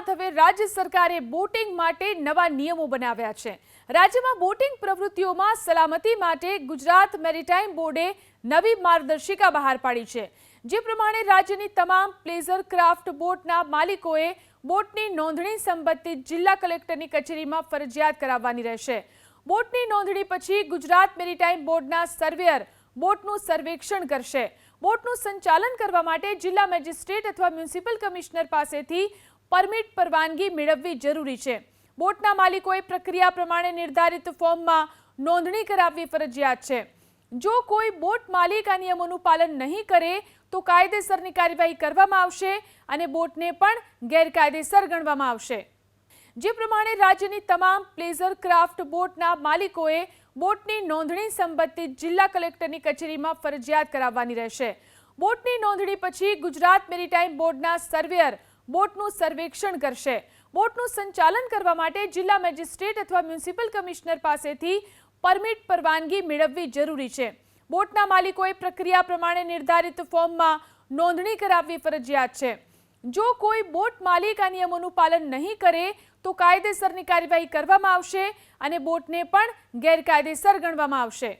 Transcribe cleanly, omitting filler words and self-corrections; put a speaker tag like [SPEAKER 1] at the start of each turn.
[SPEAKER 1] વાત હવે રાજ્ય સરકારે બોટિંગ માટે નવા નિયમો બનાવ્યા છે। રાજ્યમાં બોટિંગ પ્રવૃત્તિઓમાં સલામતી માટે ગુજરાત મેરીટાઈમ બોર્ડે નવી માર્ગદર્શિકા બહાર પાડી છે। જે પ્રમાણે રાજ્યની તમામ પ્લેઝર ક્રાફ્ટ બોટના માલિકોએ બોટની નોંધણી સંબંધિત જિલ્લા કલેક્ટરની કચેરીમાં ફરજિયાત કરાવવાની રહેશે। બોટની નોંધણી પછી ગુજરાત મેરીટાઈમ બોર્ડના સર્વેયર બોટનું સર્વેક્ષણ કરશે। બોટનું સંચાલન કરવા માટે જિલ્લા મેજિસ્ટ્રેટ અથવા મ્યુનિસિપલ કમિશનર પાસેથી પરમિટ પરવાનગી મેળવવી જરૂરી છે। બોટના માલિકોએ પ્રક્રિયા પ્રમાણે નિર્ધારિત ફોર્મમાં નોંધણી કરાવવી ફરજિયાત છે। જો કોઈ બોટ માલિક આ નિયમોનું પાલન નહીં કરે તો કાયદેસરની કાર્યવાહી કરવામાં આવશે અને બોટને પણ ગેરકાયદેસર ગણવામાં આવશે। જે પ્રમાણે રાજ્યની તમામ પ્લેઝર ક્રાફ્ટ બોટના માલિકોએ બોટની નોંધણી સંબંધિત જિલ્લા કલેક્ટરની કચેરીમાં ફરજિયાત કરાવવાની રહેશે। બોટની નોંધણી પછી ગુજરાત મેરીટાઈમ બોર્ડના સર્વેયર બોટનું સર્વેક્ષણ કરશે। બોટનું સંચાલન કરવા માટે જિલ્લા મેજિસ્ટ્રેટ અથવા મ્યુનિસિપલ કમિશનર પાસેથી પરમિટ પરવાનગી મેળવવી જરૂરી છે। બોટના માલિકોએ પ્રક્રિયા પ્રમાણે નિર્ધારિત ફોર્મમાં નોંધણી કરાવવી ફરજિયાત છે। જો કોઈ બોટ માલિક આ નિયમોનું પાલન નહીં કરે તો કાયદેસરની કાર્યવાહી કરવામાં આવશે અને બોટને પણ ગેરકાયદેસર ગણવામાં આવશે।